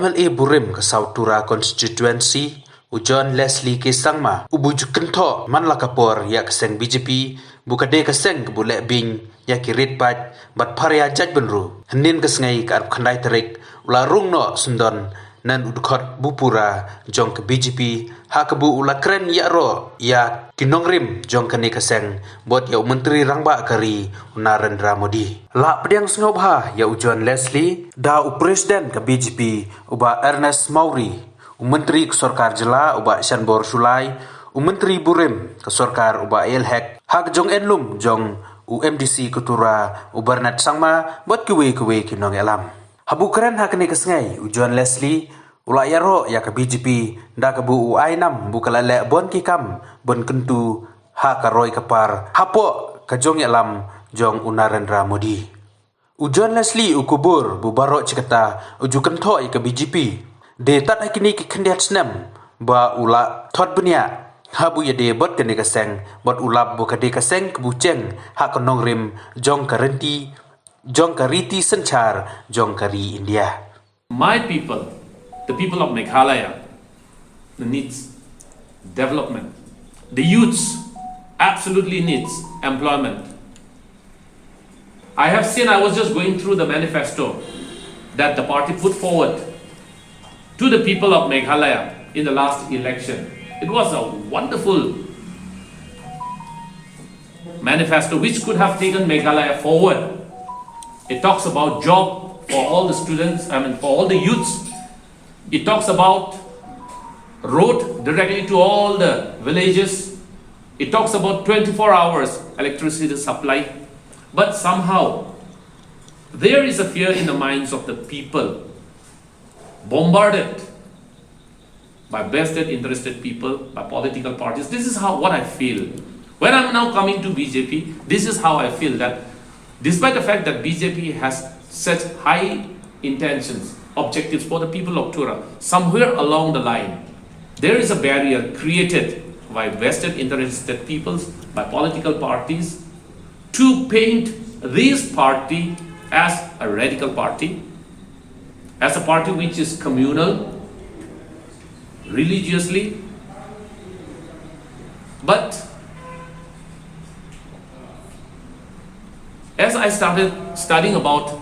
MLA Burim ke Sautura constituency Ujon Leslie ke sangma ubuju kentho man la kapor ya keseng BJP bukade keseng kebulek bing ya kirit pat bat pharia jaitbynru henin kesengai ka khandai terik ula rung no sundon nan udkhot bupura jong ke BJP ha kabu ula kren ya ro ya kinongrim jong kane keseng bot ya menteri rangba kari Narendra Modi la pediang sngobha ya Ujon Leslie da presiden ke BJP uba Ernest Mauri Menteri Kesorkar Jela uba Shanbor Sulai, Menteri Burim Kesorkar uba Elhek, Hak Jong Enlum Jong UMDC Ketura Ubernat Sangma buat kuwe kinong elam. Habu keren hak ni kesengai Ujon Leslie ula yaro ya ke BJP da ke bu U6 bukalale bon kikam bon kentu ha karoi kapar hapo ke jong elam jong Narendra Modi. Ujon Leslie ukubur bubaro cikata uju kentho ke BJP. De tat akini ki khendiat snam ba ula thot bunia habu ya de bot kene kaseng bot ulap bu kade kaseng kebuceng ha konong rim jong kariti senchar jong kari India. My people, the people of Meghalaya, needs development. The youths absolutely needs employment. I was just going through the manifesto that the party put forward to the people of Meghalaya in the last election. It was a wonderful manifesto which could have taken Meghalaya forward. It talks about job for all the students, for all the youths. It talks about road directly to all the villages. It talks about 24 hours electricity supply. But somehow, there is a fear in the minds of the people, bombarded by vested interested people, by political parties. This is what I feel. When I'm now coming to BJP, this is how I feel, that despite the fact that BJP has such high intentions, objectives for the people of Tura, somewhere along the line, there is a barrier created by vested interested peoples, by political parties, to paint this party as a radical party, as a party which is communal, religiously. But as I started studying about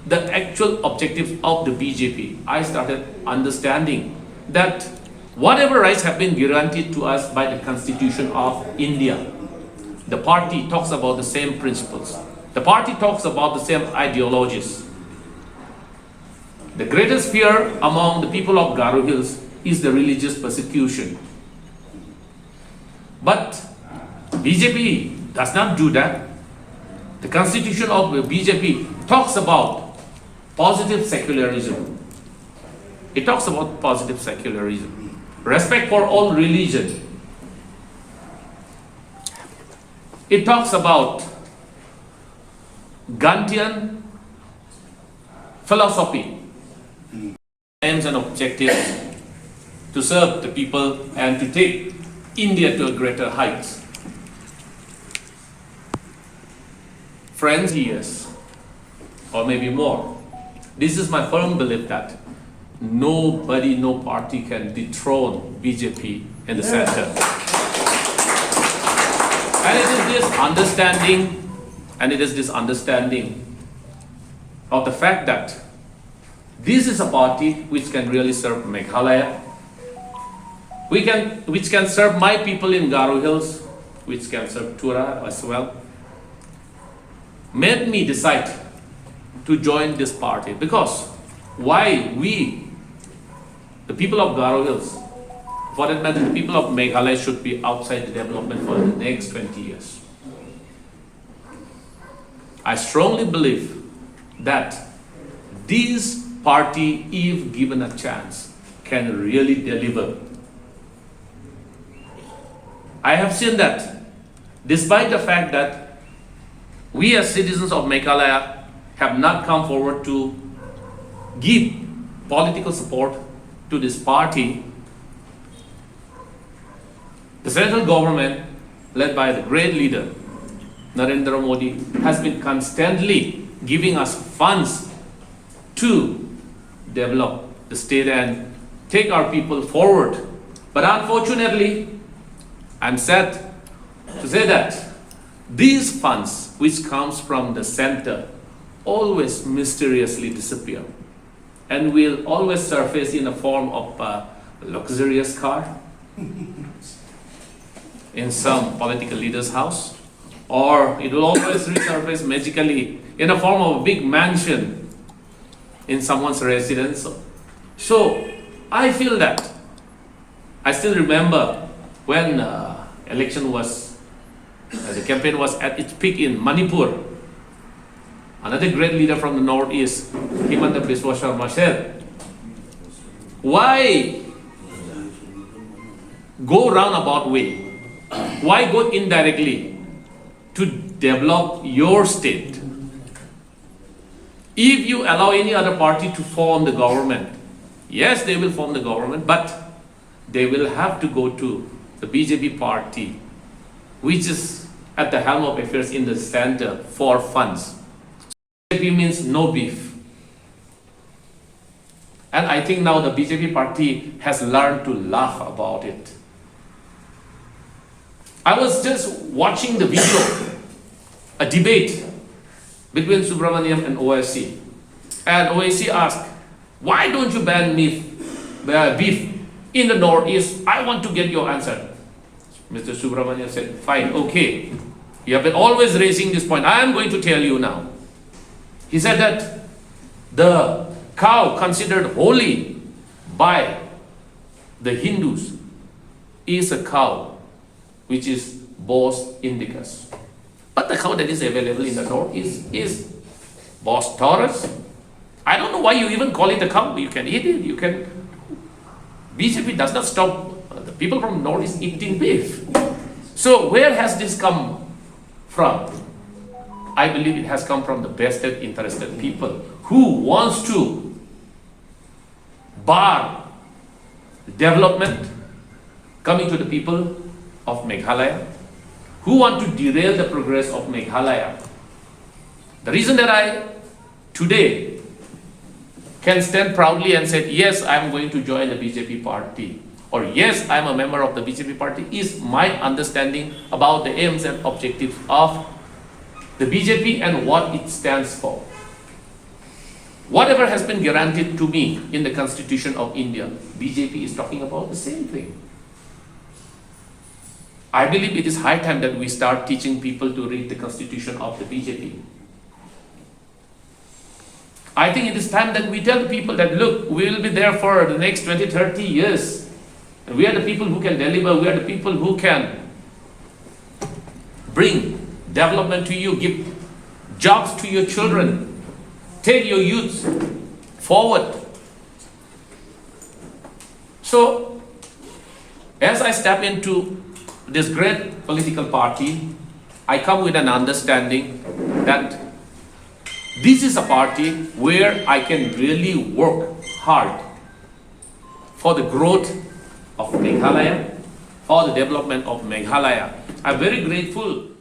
the actual objectives of the BJP, I started understanding that whatever rights have been guaranteed to us by the Constitution of India, the party talks about the same principles. The party talks about the same ideologies. The greatest fear among the people of Garo Hills is the religious persecution. But BJP does not do that. The constitution of the BJP talks about positive secularism. It talks about positive secularism, respect for all religion. It talks about Gandhian philosophy, aims and objectives to serve the people and to take India to a greater heights. Friends, years, or maybe more, this is my firm belief that nobody, no party can dethrone BJP in the center. And it is this understanding of the fact that this is a party which can really serve Meghalaya, which can serve my people in Garo Hills, which can serve Tura as well, made me decide to join this party. Because why we, the people of Garo Hills, for that matter, the people of Meghalaya, should be outside the development for the next 20 years. I strongly believe that this party, if given a chance, can really deliver. I have seen that despite the fact that we as citizens of Meghalaya have not come forward to give political support to this party, the central government, led by the great leader Narendra Modi, has been constantly giving us funds to develop the state and take our people forward. But unfortunately, I'm sad to say that these funds which comes from the center always mysteriously disappear and will always surface in the form of a luxurious car in some political leader's house, or it will always resurface magically in the form of a big mansion in someone's residence. So I feel that I still remember when the campaign was at its peak in Manipur. Another great leader from the northeast, Himanta Biswa Sharma, said, "Why go roundabout way? Why go indirectly to develop your state? If you allow any other party to form the government, yes, they will form the government, but they will have to go to the BJP party, which is at the helm of affairs in the center for funds." BJP means no beef. And I think now the BJP party has learned to laugh about it. I was just watching the video, a debate between Subramaniam and OIC. And OIC asked, "Why don't you ban beef in the northeast? I want to get your answer." Mr. Subramaniam said, "Fine, okay. You have been always raising this point. I am going to tell you now." He said that the cow considered holy by the Hindus is a cow which is Bos indicus. But the cow that is available in the north is Bos taurus. I don't know why you even call it a cow. You can eat it. BJP does not stop the people from the north is eating beef. So where has this come from? I believe it has come from the vested interested people who wants to bar development coming to the people of Meghalaya, who want to derail the progress of Meghalaya. The reason that I today can stand proudly and say, yes, I am going to join the BJP party, or yes, I am a member of the BJP party, is my understanding about the aims and objectives of the BJP and what it stands for. Whatever has been guaranteed to me in the Constitution of India, BJP is talking about the same thing. I believe it is high time that we start teaching people to read the Constitution of the BJP. I think it is time that we tell the people that, look, we will be there for the next 20, 30 years. And we are the people who can deliver. We are the people who can bring development to you, give jobs to your children, take your youth forward. So, as I step into this great political party, I come with an understanding that this is a party where I can really work hard for the growth of Meghalaya, for the development of Meghalaya. I'm very grateful